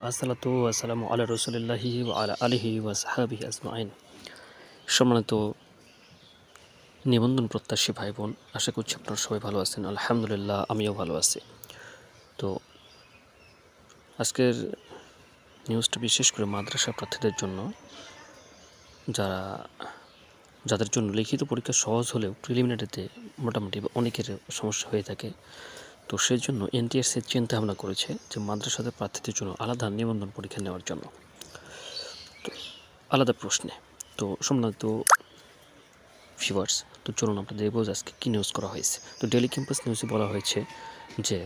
আসসালাতু ওয়াসসালামু আলা রাসূলিল্লাহি ওয়া আলা আলিহি ওয়া সাহবিহি আজমাইন। সম্মানিত নিবন্ধন প্রত্যাশী ভাই বোন, আশা করছি আপনারা সবাই ভালো আছেন। আলহামদুলিল্লাহ, আমিও ভালো আছি। তো আজকের নিউজটা বিশেষ করে মাদ্রাসা প্রার্থীদের জন্য, যাদের জন্য লিখিত পরীক্ষা সহজ হলেও প্রিলিমিনারিতে মোটামুটি অনেকের সমস্যা হয়ে থাকে। তো সেই জন্য এনটিআরসি চিন্তাভাবনা করেছে যে মাদ্রাসাদের প্রার্থীদের জন্য আলাদা নিবন্ধন পরীক্ষা নেওয়ার জন্য, তো আলাদা প্রশ্নে। তো সম্মানিত ভিউয়ার্স, তো চলুন আমরা দেখব আজকে কী নিউজ করা হয়েছে। তো ডেইলি ক্যাম্পাস নিউজে বলা হয়েছে যে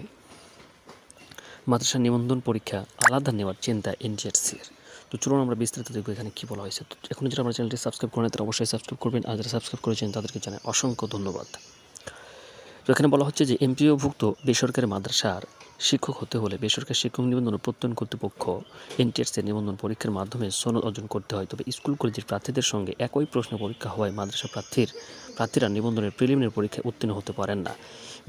মাদ্রাসা নিবন্ধন পরীক্ষা আলাদা নেওয়ার চিন্তা এনটিআরসির। তো চলুন আমরা বিস্তারিত দেখব এখানে কী বলা হয়েছে। তো এখন যারা আমরা চ্যানেলটি সাবস্ক্রাইব করেন তারা অবশ্যই সাবস্ক্রাইব করবেন, আর যারা সাবস্ক্রাইব করেছেন তাদেরকে জানাই অসংখ্য ধন্যবাদ। তো এখানে বলা হচ্ছে যে এমপিওভুক্ত বেসরকারি মাদ্রাসার শিক্ষক হতে হলে বেসরকারি শিক্ষক নিবন্ধন প্রত্যয়ন কর্তৃপক্ষ এনটিআরসি নিবন্ধন পরীক্ষার মাধ্যমে সনদ অর্জন করতে হয়। তবে স্কুল কলেজের প্রার্থীদের সঙ্গে একই প্রশ্ন পরীক্ষা হওয়ায় মাদ্রাসা প্রার্থীরা নিবন্ধনের প্রিলিমিনারি পরীক্ষায় উত্তীর্ণ হতে পারেন না।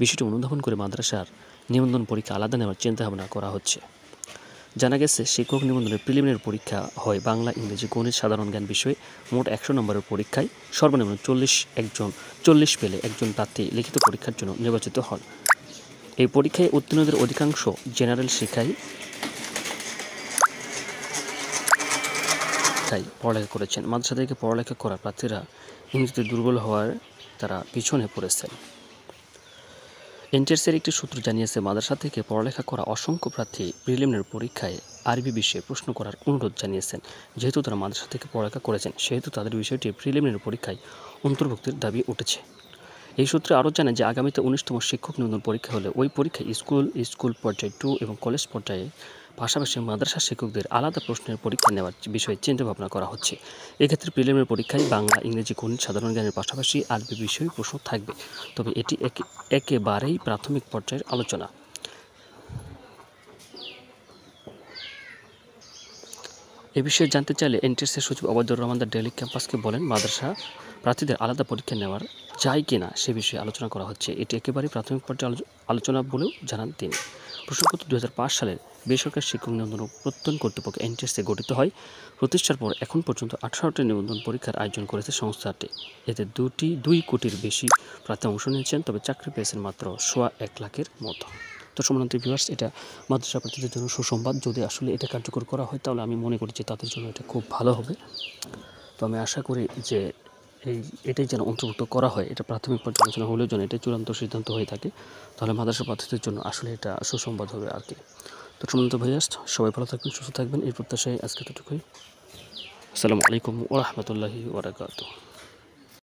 বিষয়টি অনুধাবন করে মাদ্রাসার নিবন্ধন পরীক্ষা আলাদা নেওয়ার চিন্তাভাবনা করা হচ্ছে। জানা গেছে, শিক্ষক নিবন্ধনের প্রিলিমিনারি পরীক্ষা হয় বাংলা, ইংরেজি, গণিত, সাধারণ জ্ঞান বিষয়ে। মোট 100 নম্বরের পরীক্ষায় সর্বনিম্ন 40 পেলে একজন প্রার্থী লিখিত পরীক্ষার জন্য নির্বাচিত হন। এই পরীক্ষায় উত্তীর্ণদের অধিকাংশ জেনারেল শিক্ষায় পড়ালেখা করেছেন। মাদ্রাসা থেকে পড়ালেখা করা প্রার্থীরা ইংরেজিতে দুর্বল হওয়ার তারা পিছনে পড়েছেন। এনটিআরসির একটি সূত্র জানিয়েছে, মাদ্রাসা থেকে পড়ালেখা করা অসংখ্য প্রার্থী প্রিলিমিনারি পরীক্ষায় আরবি বিষয়ে প্রশ্ন করার অনুরোধ জানিয়েছেন। যেহেতু তারা মাদ্রাসা থেকে পড়ালেখা করেছেন, সেহেতু তাদের বিষয়টি প্রিলিমিনারি পরীক্ষায় অন্তর্ভুক্তির দাবি উঠেছে। এই সূত্রে আরও জানায় যে আগামীতে 19তম শিক্ষক নিবন্ধন পরীক্ষা হলে ওই পরীক্ষায় স্কুল পর্যায়ে 2 এবং কলেজ পর্যায়ে পাশাপাশি মাদ্রাসা শিক্ষকদের আলাদা প্রশ্নের পরীক্ষা নেওয়ার বিষয়ে চিন্তাভাবনা করা হচ্ছে। এক্ষেত্রে প্রিলিমিনারি পরীক্ষায় বাংলা, ইংরেজি, গণিত, সাধারণ জ্ঞানের পাশাপাশি আরবি বিষয়ে প্রশ্ন থাকবে। তবে এটি একেবারেই প্রাথমিক পর্যায়ের আলোচনা। এ বিষয়ে জানতে চাইলে এনটিআরসির সচিব ওবায়দুর রহমান ডেইলি ক্যাম্পাসকে বলেন, মাদ্রাসা প্রার্থীদের আলাদা পরীক্ষা নেওয়ার যায় কি না সে বিষয়ে আলোচনা করা হচ্ছে। এটি একেবারেই প্রাথমিক পর্যায়ে আলোচনা বলেও জানান তিনি। প্রসঙ্গত 2005 সালের বেসরকারি শিক্ষক নিবন্ধন প্রত্যয়ন কর্তৃপক্ষ এনটিআরসি গঠিত হয়। প্রতিষ্ঠার পর এখন পর্যন্ত 18টি নিবন্ধন পরীক্ষার আয়োজন করেছে সংস্থাটি। এতে 2 কোটির বেশি প্রার্থী অংশ নিয়েছেন, তবে চাকরি পেয়েছেন মাত্র 1.25 লাখের মতো। তো সম্মানিত ভিউয়ার্স, এটা মাদ্রাসা প্রার্থীদের জন্য সুসংবাদ। যদি আসলে এটা কার্যকর করা হয় তাহলে আমি মনে করি যে তাদের জন্য এটা খুব ভালো হবে। তো আমি আশা করি যে এটাই যেন অন্তর্ভুক্ত করা হয়। এটা প্রাথমিক পর্যালোচনা হলেও যেন এটাই চূড়ান্ত সিদ্ধান্ত হয়ে থাকে, তাহলে মাদ্রাসা প্রার্থীদের জন্য আসলে এটা সুসংবাদ হবে আর কি। তো সম্মানিত ভিউয়ার্স, সবাই ভালো থাকবেন, সুস্থ থাকবেন, এই প্রত্যাশায় আজকে এতটুকুই। আসসালামু আলাইকুম ওয়া রাহমাতুল্লাহি ওয়া বারাকাতুহু।